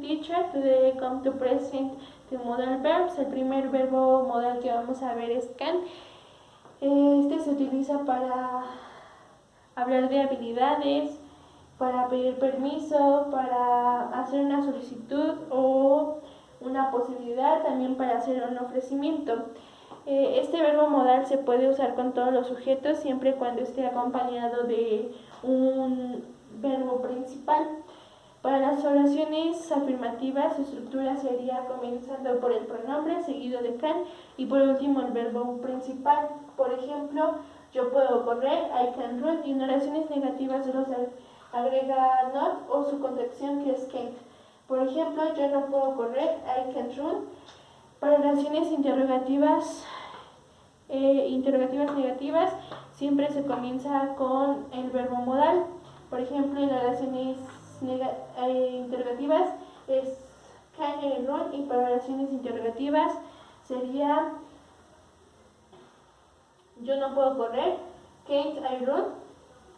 teacher. Today I come to present the modal verbs. El primer verbo modal que vamos a ver es can. Este se utiliza para hablar de habilidades, para pedir permiso, para hacer una solicitud o una posibilidad, también para hacer un ofrecimiento. Este verbo modal se puede usar con todos los sujetos siempre y cuando esté acompañado de un verbo principal. Para las oraciones afirmativas, su estructura sería comenzando por el pronombre, seguido de can, y por último el verbo principal. Por ejemplo, yo puedo correr, I can run, y en oraciones negativas solo se agrega not o su contracción que es can't. Por ejemplo, yo no puedo correr, I can't run. Para oraciones interrogativas negativas, siempre se comienza con el verbo modal. Por ejemplo, en oraciones interrogativas es can I run, y para oraciones interrogativas sería yo no puedo correr, can't I run.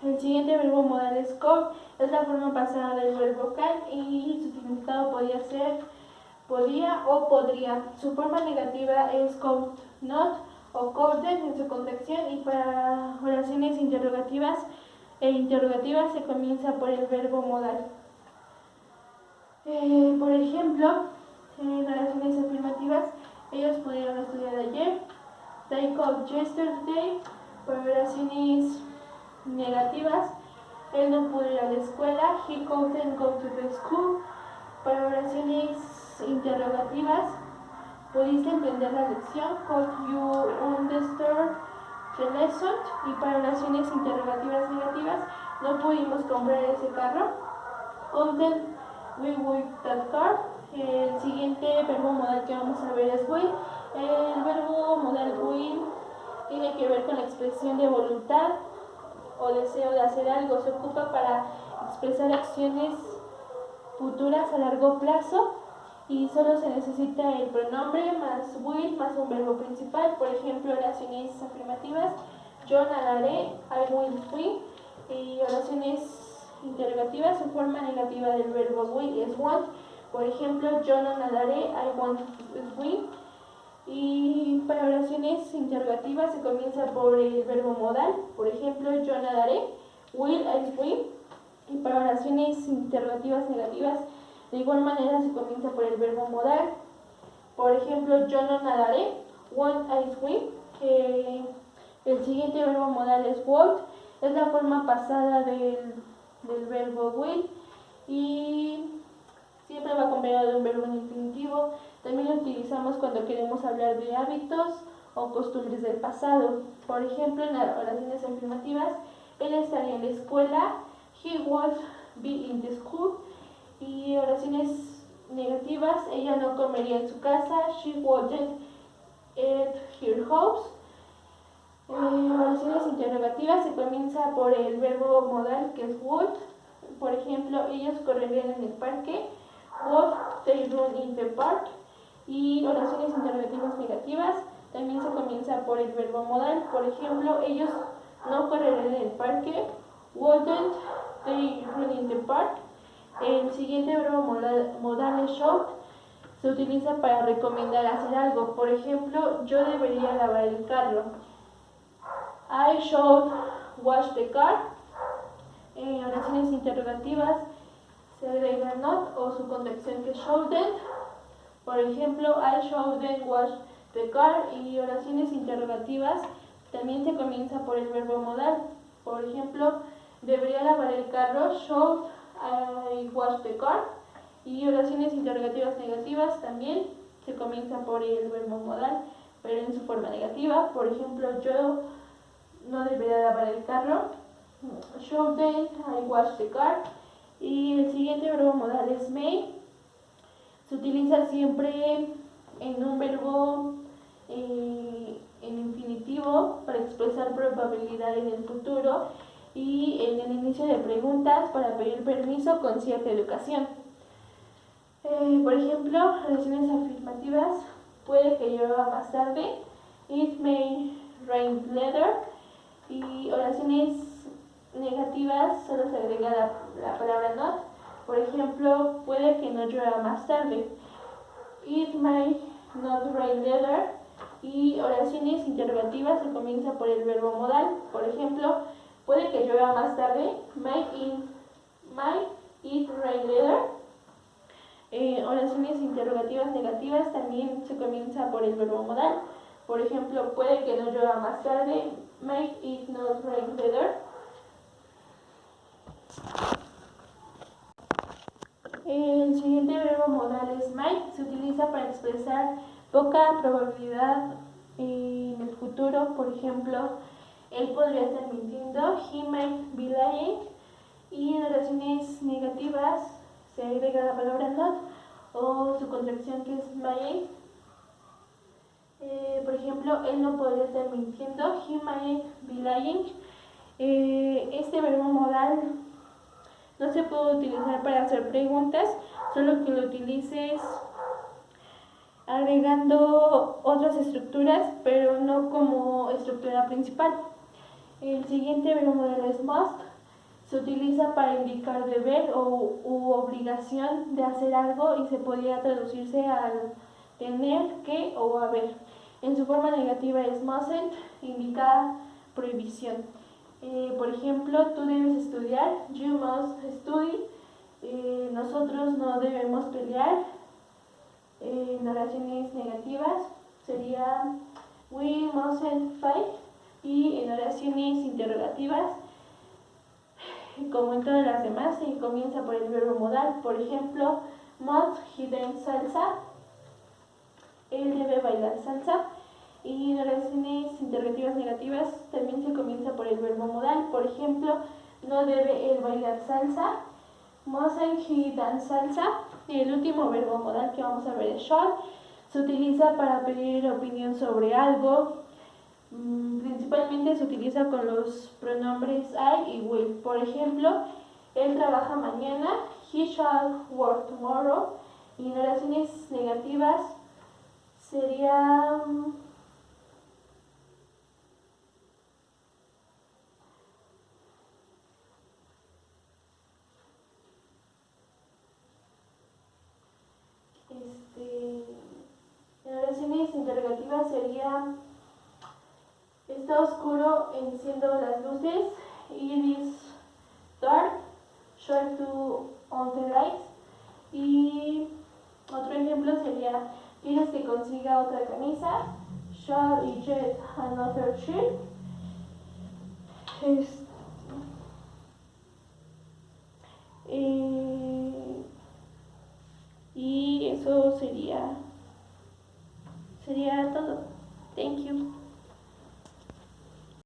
El siguiente verbo modal es could, es la forma pasada del verbo can y su significado podía ser podía o podría. Su forma negativa es could not o couldn't en su contracción, y para oraciones interrogativas se comienza por el verbo modal. Por ejemplo, en oraciones afirmativas, ellos pudieron estudiar ayer, they could yesterday. Para oraciones negativas, él no pudo ir a la escuela, he couldn't go to the school. Para oraciones interrogativas, ¿pudiste entender la lección? Could you understand the lesson? Y para oraciones interrogativas negativas, no pudimos comprar ese carro, couldn't we buy that car. El siguiente verbo modal que vamos a ver es will. El verbo modal will tiene que ver con la expresión de voluntad o deseo de hacer algo. Se ocupa para expresar acciones futuras a largo plazo y solo se necesita el pronombre más will más un verbo principal. Por ejemplo, oraciones afirmativas, yo nadaré, I will swim. Y oraciones interrogativas, su forma negativa del verbo will es want. Por ejemplo, yo no nadaré, I won't swim. Y para oraciones interrogativas se comienza por el verbo modal. Por ejemplo, yo nadaré, will I swim. Y para oraciones interrogativas negativas, de igual manera se comienza por el verbo modal. Por ejemplo, yo no nadaré, won't I swim. El siguiente verbo modal es won't, es la forma pasada del verbo will y siempre va acompañado de un verbo en infinitivo. También lo utilizamos cuando queremos hablar de hábitos o costumbres del pasado. Por ejemplo, en las oraciones afirmativas, él estaría en la escuela, he would be in the school. Y oraciones negativas, ella no comería en su casa, she wouldn't at her house. Oraciones interrogativas se comienza por el verbo modal que es would. Por ejemplo, ellos correrían en el parque, would they run in the park. Y oraciones interrogativas negativas también se comienza por el verbo modal. Por ejemplo, ellos no correrían en el parque, wouldn't they run in the park. El siguiente verbo modal es should. Se utiliza para recomendar hacer algo. Por ejemplo, yo debería lavar el carro, I should wash the car. En oraciones interrogativas se agrega not o su contracción que es shouldn't. Por ejemplo, I shouldn't wash the car. Y oraciones interrogativas también se comienza por el verbo modal. Por ejemplo, debería lavar el carro, should I wash the car. Y oraciones interrogativas negativas también se comienza por el verbo modal, pero en su forma negativa. Por ejemplo, yo no debería lavar el carro, shouldn't I wash the car. Y el siguiente verbo modal es may. Se utiliza siempre en un verbo en infinitivo para expresar probabilidad en el futuro y en el inicio de preguntas para pedir permiso con cierta educación. Por ejemplo, oraciones afirmativas, puede que llueva más tarde, it may rain later. Y oraciones negativas solo se agrega la palabra not, Por ejemplo, puede que no llueva más tarde. It may not rain later. Y oraciones interrogativas se comienza por el verbo modal. Por ejemplo, puede que llueva más tarde. May it rain later. Oraciones interrogativas negativas también se comienza por el verbo modal. Por ejemplo, puede que no llueva más tarde. May it not rain later. El siguiente verbo modal es might. Se utiliza para expresar poca probabilidad en el futuro. Por ejemplo, él podría estar mintiendo. He might be lying. Y en oraciones negativas se agrega la palabra not o su contracción, que es might. Por ejemplo, él no podría estar mintiendo. He might be lying. Este verbo modal no se puede utilizar para hacer preguntas, solo que lo utilices agregando otras estructuras, pero no como estructura principal. El siguiente verbo modal es must. Se utiliza para indicar deber u obligación de hacer algo y se podría traducirse al tener que o haber. En su forma negativa es mustn't, indica prohibición. Por ejemplo, tú debes estudiar, you must study. Nosotros no debemos pelear. En oraciones negativas sería we mustn't fight. Y en oraciones interrogativas, como en todas las demás, se comienza por el verbo modal. Por ejemplo, must he dance salsa. Él debe bailar salsa. Y en oraciones interrogativas negativas también se comienza por el verbo modal. Por ejemplo, no debe él bailar salsa. Mustn't he dance salsa. Y el último verbo modal que vamos a ver es shall. Se utiliza para pedir opinión sobre algo. Principalmente se utiliza con los pronombres I y will. Por ejemplo, él trabaja mañana. He shall work tomorrow. Y en oraciones negativas sería en oraciones interrogativas sería está oscuro, enciendo las luces. It is dark, shall to on the lights. Y otro ejemplo sería quieres que consiga otra camisa. Shall I get another shirt? Y eso sería todo. Thank you.